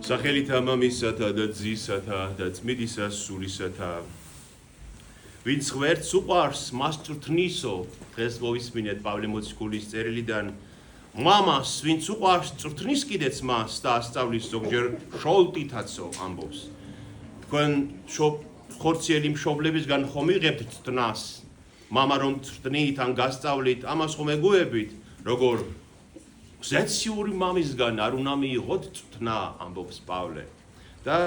სახელითა მამისათა და ძისათა და წმინდისა სულისათა ვინც ღმერთს უყვარს მას წვრთნისო დღეს მოვისმინეთ პავლე მოციქულის წერილიდან მამას ვინც უყვარს წვრთნის კიდეც მას და ასწავლის ზოგჯერ შოლტითაცო ამბობს თქვენ ხორციელი მშობლებისგან ხომ იღებთ წვრთნას მამა რომ წვრთნით ან გასწავლით ამას ხომ ეგუებით როგორ ზეციური მამისგან არ უნდა მიიღოთ წვრთნა ამბობს პავლე და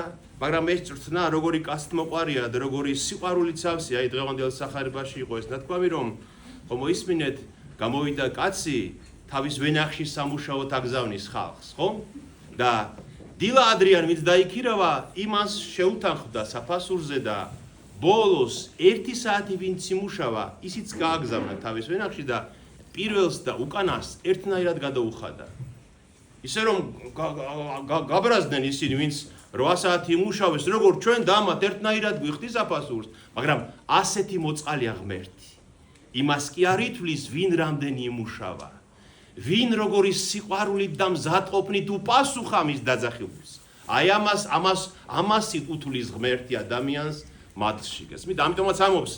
მაგრამ ეს წვრთნა როგორი კაცთმოყვარია და როგორი სიყვარულიც ავსია აი დღევანდელ სახარებაში იყო ეს ნათქვამი რომ ხომ მოისმინეთ გამოვიდა კაცი თავის ვენახში სამუშაოდ აგზავნის ხალხს ხო და დილა ადრიან ვინც დაიქირავა იმას შეუთანხმდა საფასურზე და ბოლოს 1 საათი ვინც იმუშავა ისიც გააგზავნა თავის ვენახში და პირველს და უკანას ერთნაირად გადაუხადა ისე რომ გაბრაზდნენ ისინი ვინც 8 საათი იმუშავეს როგორ ჩვენ დამათ ერთნაირად გვიხდი საფასურს მაგრამ ასეთი მოწყალია ღმერთი იმას კი არ ითვლის ვინ რამდენი იმუშავა ვინ როგორი სიყვარულით და მზადყოფნით უპასუხა მის დაძახებულს აი ამას უთვლის ღმერთი ადამიანს მათში გესმით ამიტომაც ამობს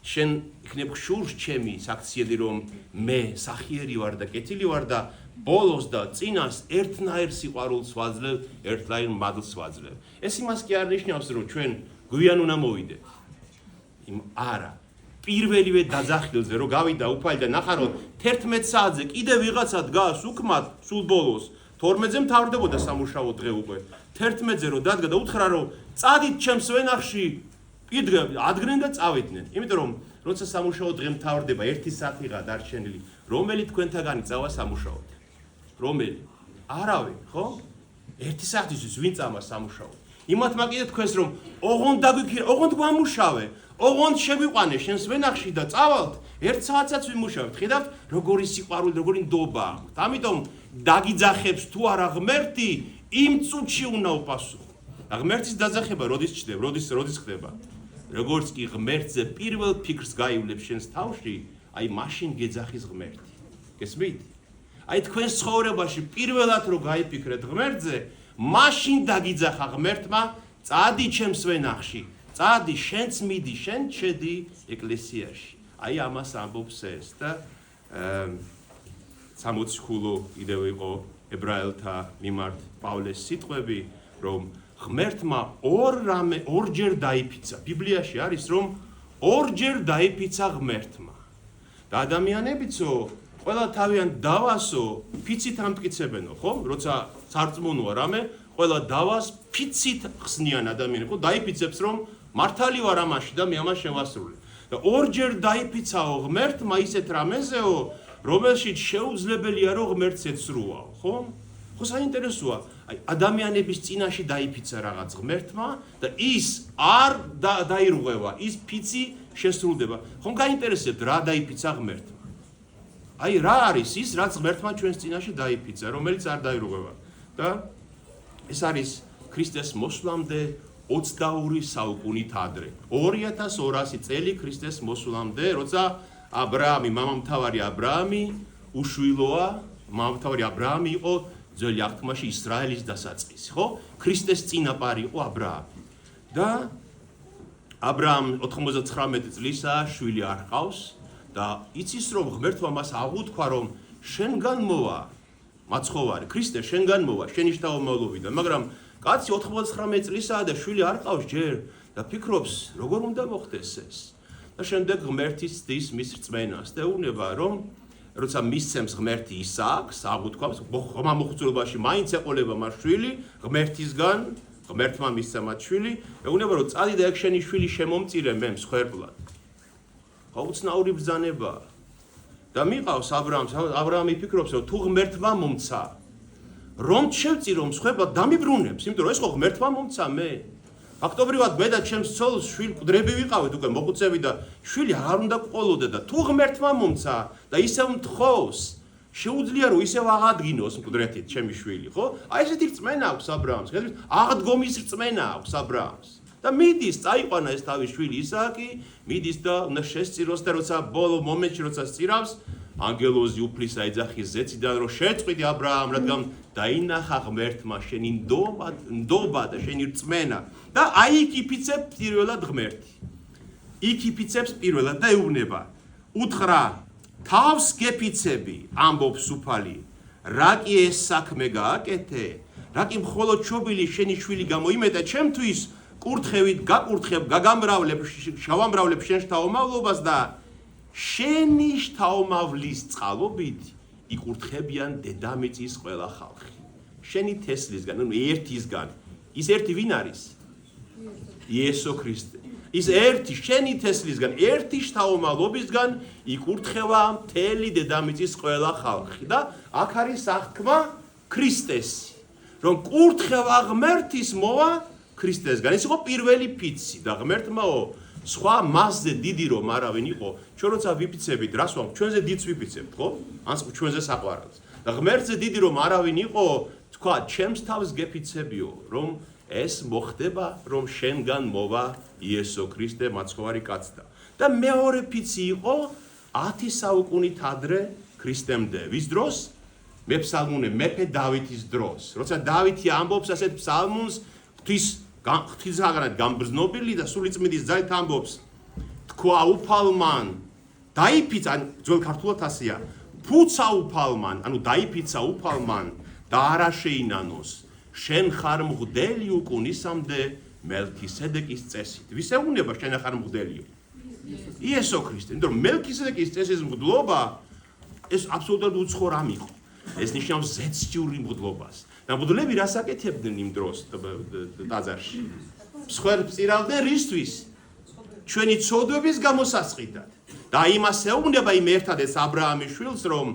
შენ იქნებ შურს ჩემი საქციელი რომ მე სახიერი ვარ და კეთილი ვარ და ბოლოს და წინას ერთნაირ სიყვარულს ვაძლევ ერთნაირ მადლს ვაძლევ ეს იმას კი არ ნიშნავს რომ ჩვენ გვიან უნდა მოვიდეთ არა პირველივე დაძახილზე რომ გავიდა უფალი და ნახარო 11 საათზე კიდე ვიღაცა დგას უკმად სულ ბოლოს 12-ზე მთავრდებოდა სამუშაო დღე უკვე 11-ზე რომ დადგა და უთხრა რომ წადით ჩემს ვენახში ადგნენ და წავიდნენ იმიტომ რომ როცა სამუშაო დღე მთავრდება 1 საათიღა დარჩენილი რომელი თქვენთაგანი წავა სამუშაოდ რომელი არავინ ხო 1 საათისთვის ვინ წამა სამუშაოდ იმათ მაგიდე თქვენს რომ ოღონდ გვამუშავე ოღონდ შევიყვანე შენს ვენახში და წავალთ 1 საათსაც ვიმუშავებთ ხედავთ როგორი სიყვარული როგორი ნდობა აქვთ ამიტომ დაგიძახებს თუ არა ღმერთი იმ წუთში უნდა უპასუხო ღმერთის დაძახება როდის ჩდება როდის ხდება როგორც კი ღმერთზე პირველ ფიქრს გაივლებს შენს თავში აი მაშინ გეძახის ღმერთი გესმით აი თქვენს ცხოვრებაში პირველად რო გაიფიქრეთ ღმერთზე მაშინ დაგიძახა ღმერთმა წადი ჩემს ვენახში წადი შენც მიდი შენ შედი ეკლესიაში აი ამას ამბობს ეს და 60 კიდევ იყო ებრაელთა მიმართ პავლეს სიტყვები რომ ღმერთმა ორჯერ დაიფიცა ბიბლიაში არის რომ ორჯერ დაიფიცა ღმერთმა და ადამიანებიცო ყველა თავიან დავასო ფიცით ამტკიცებენო ხო როცა სარწმუნოა რამე ყველა დავას ფიცით ხსნიან ადამიანები ხო დაიფიცებს რომ მართალი ვარ ამაში და მე ამას შევასრულე და ორჯერ დაიფიცაო ღმერთმა ისეთ რამეზეო რომელშიც შეუძლებელია რომ ღმერთს ეცრუაო ხო ხო საინტერესოა აი ადამიანების წინაშე დაიფიცა რაღაც ღმერთმა და ის არ დაირღვევა ის ფიცი შესრულდება ხომ გაინტერესებთ რა დაიფიცა ღმერთმა აი რა არის ის რაც ღმერთმა ჩვენს წინაშე დაიფიცა რომელიც არ დაირღვევა და ეს არის ქრისტეს მოსვლამდე 22 საუკუნით ადრე 2200 წელი ქრისტეს მოსვლამდე როცა აბრაამი მამამთავარი აბრაამი უშვილოა მამამთავარი აბრაამი იყო ძველი აღთქმაში ისრაელის დასაწყისი ხო ქრისტეს წინაპარი იყო აბრაამი და აბრაამ 99 წლისაა შვილი არ ჰყავს და იცის რომ ღმერთმა მას აღუთქვა რომ შენგან მოვა მაცხოვარი ქრისტე შენგან მოვა შენი შთამომავლობიდან მაგრამ კაცი 99 წლისაა და შვილი არ ჰყავს ჯერ და ფიქრობს როგორ უნდა მოხდეს ეს და შემდეგ ღმერთი ცდის მის რწმენას და ეუბნება რომ როცა მისცემს ღმერთი ისააკს აღუთქვამს ხომა მოხუცებულობაში მაინც ეყოლება მას შვილი ღმერთისგან ღმერთმა მისცა მათ შვილი ეუბნება რომ წადი და ეგ შენი შვილი შემომწირე მე მსხვერპლად ხო უცნაური ბრძანება და მიყავს აბრაამი ფიქრობს რომ თუ ღმერთმა მომცა რომ შევწირო მსხვერპლად დამიბრუნებს იმიტომ რომ ეს ხო ღმერთმა მომცა მე ფაქტობრივად მე და ჩემს ცოლს შვილი მკვდრები ვიყავით უკვე მოხუცები და შვილი აღარ უნდა გყოლოდა და თუ ღმერთმა მომცა და ისევ მთხოვს შეუძლია რომ ისევ აღადგინოს მკვდრეთით ჩემი შვილი ხო აი ესეთი რწმენა აქვს აბრაამს ხედავთ აღდგომის რწმენა აქვს აბრაამს და მიდის წაიყვანა ეს თავის შვილი ისააკი მიდის და უნდა შესწიროს და როცა ბოლო მომენტში როცა სწირავს ანგელოზი უფლისა ეძახის ზეციდან რომ შეწყვიტი ა ブラ ამს რადგან დაინახა ღმერთმა შენი ნდობა და შენი რწმენა და აი იკიფიცებ პირველად ღმერთი იკიფიცებს პირველად და ეუბნება უთხრა თავს გეფიცები ამბობს უფალი რა კი ეს საქმე გააკეთე რა კი მხოლოდ ჩობილი შენი შვილი გამოიმეტა ჩემთვის კურთხევით გაკურთხებ გაგამრავლებ შავამრავლებ შენ შთაომავლობას და შენი შთაომავლის წყალობით იკურთხებიან დედამიწის ყველა ხალხი შენი თესლისგან ანუ ერთისგან ის ერთი ვინ არის იესო ქრისტე ის ერთი შენი თესლისგან ერთი შთაომავლობისგან იკურთხება მთელი დედამიწის ყველა ხალხი და აქ არის აღთქმა ქრისტესი რომ კურთხევა ღმერთის მოვა ქრისტესგან ის იყო პირველი ფიცი და ღმერთმაო სხვა მასზე დიდი რომ არავინ იყო ჩვენ როცა ვიფიცებით რას ვამბობთ ჩვენზე დიდს ვიფიცებთ ხო ან ჩვენზე საყვარელს და ღმერთზე დიდი რომ არავინ იყო თქვა ჩემს თავს გეფიცებიო რომ ეს მოხდება რომ შენგან მოვა იესო ქრისტე მაცხოვარი კაცდა და მეორე ფიცი იყო 10 საუკუნით ადრე ქრისტემდე ვის დროს მეფსალმუნე მეფე დავითის დროს როცა დავითი ამბობს ასეთ ფსალმუნს ღვთისაგანად გამბრძნობილი და სულიწმიდის ძალით ამბობს თქვა უფალმან დაიფიცა ძველ ქართულად ასეა ფუცა უფალმან ანუ დაიფიცა უფალმან და არა შეინანოს შენ ხარ მღვდელი უკუნისამდე მელქისედეკის წესით ვის ეუბნება შენ ხარ მღვდელიო იესო ქრისტე იმიტომ რომ მელქისედეკის წესის მღვდლობა ეს აბსოლუტურად უცხო რამ იყო ეს ნიშნავს ზეციური მღვდლობას და მღვდლები რას აკეთებდნენ იმ დროს ტაძარში მსხვერპლს წირავდნენ რისთვის ჩვენი ცოდვების გამოსასყიდად და იმას ეუბნება იმ ერთადერთ ა ブラ ამის შვილს რომ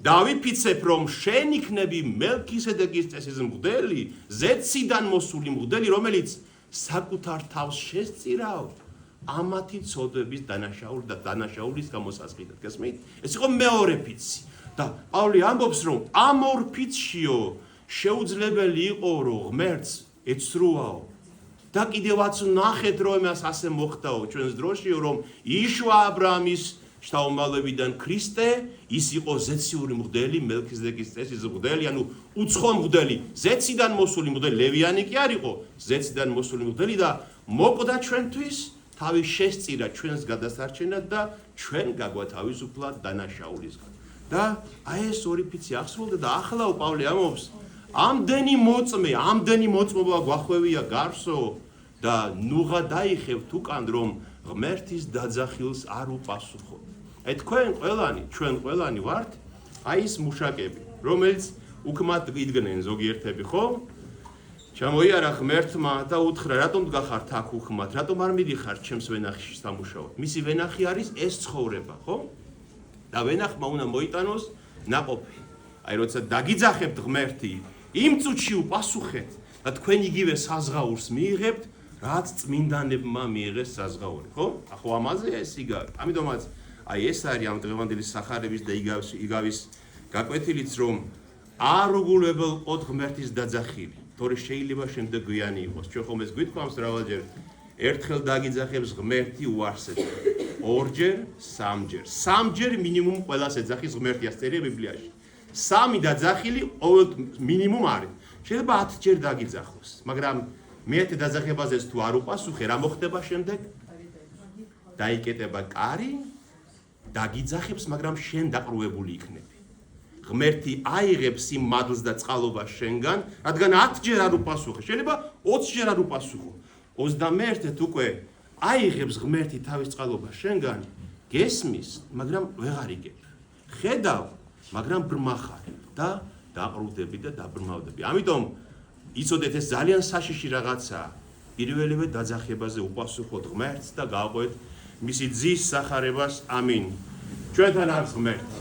დავიფიცებ რომ შენ იქნები მელქისედეკის წესის მღვდელი ზეციდან მოსული მღვდელი რომელიც საკუთარ თავს შესწირავ ამათი ცოდვების დანაშაულის გამოსასყიდად გესმით ეს იყო მეორე ფიცი და პავლე ამბობს რომ ამ ორ ფიცშიო შეუძლებელი იყო რომ ღმერთს ეცრუაო და კიდევაც ნახეთ რომ მას ასე მოხდაო ჩვენს დროშიო რომ იშვა ა ブラ ამის შთაომავლებიდან ქრისტე ის იყო ზეციური მღვდელი მელქისედეკის წესის მღვდელი ანუ უცხო მღვდელი ზეციდან მოსული მღვდელი ლევიანი კი არ იყო ზეციდან მოსული მღვდელი და მოკვდა ჩვენთვის თავის შესწირა ჩვენს გადასარჩენად და ჩვენ გაგვათავისუფლა დანაშაულისგან და აი ეს ორი ფიცი ახსოვდა და ახლა პავლე ამბობს ამდენი მოწმობა გვახვევია გარსო და ნუღა დაიხევთ უკან რომ ღმერთის დაძახილს არ უპასუხო აი ჩვენ ყველანი ვართ აი ეს მუშაკები რომელიც უკმად იდგნენ ზოგიერთები ხო ჩამოიარა ღმერთმა და უთხრა რატომ გახართ აქ უკმად რატომ არ მიდიხართ ჩემს ვენახში სამუშაოდ მისი ვენახი არის ეს ცხოვრება ხო და ვენახმა უნდა მოიტანოს ნაყოფი აი როცა დაგიძახებთ ღმერთი იმ წუთში უპასუხეთ და თქვენ იგივე საზღაურს მიიღებთ რაც წმინდანებმა მიიღეს საზღაური ხო ახო ამაზე ეს იგავი ამიტომაც აი ეს არის ამ დღევანდელი სახარების და იგავის გაკვეთილიც რომ არ უგულებელყოთ ღმერთის დაძახილი თორე შეიძლება შემდეგ გვიანი იყოს ჩვენ ხომ ეს გვითქვამს რავალჯერ ერთხელ დაგიძახებს ღმერთი უარსეთ ორჯერ სამჯერ მინიმუმ ყველას ეძახის ღმერთი ასწერია ბიბლიაში სამი დაძახილი მინიმუმ არის შეიძლება 10 ჯერ დაგიძახოს მაგრამ მეათე დაძახებაზეც თუ არ უპასუხე რა მოხდება შემდეგ დაიკეტება კარი დაგიძახებს მაგრამ შენ დაყრუებული იქნები ღმერთი აიღებს იმ მადლს და წყალობას შენგან რადგან 10 ჯერ არ უპასუხე შეიძლება 20 ჯერ არ უპასუხო 21-ით უკვე აიღებს ღმერთი თავის წყალობას შენგან გესმის მაგრამ ვეღარ იგებ ხედავ მაგრამ ბრმახარ და დაყრუდები და დაბრმავდები ამიტომ იცოდეთ ეს ძალიან საშიში რაღაცაა პირველივე დაძახებაზე უპასუხოთ ღმერთს და გავყვეთ მისი ძის სახარებას ამინ ჩვენთან არის ღმერთი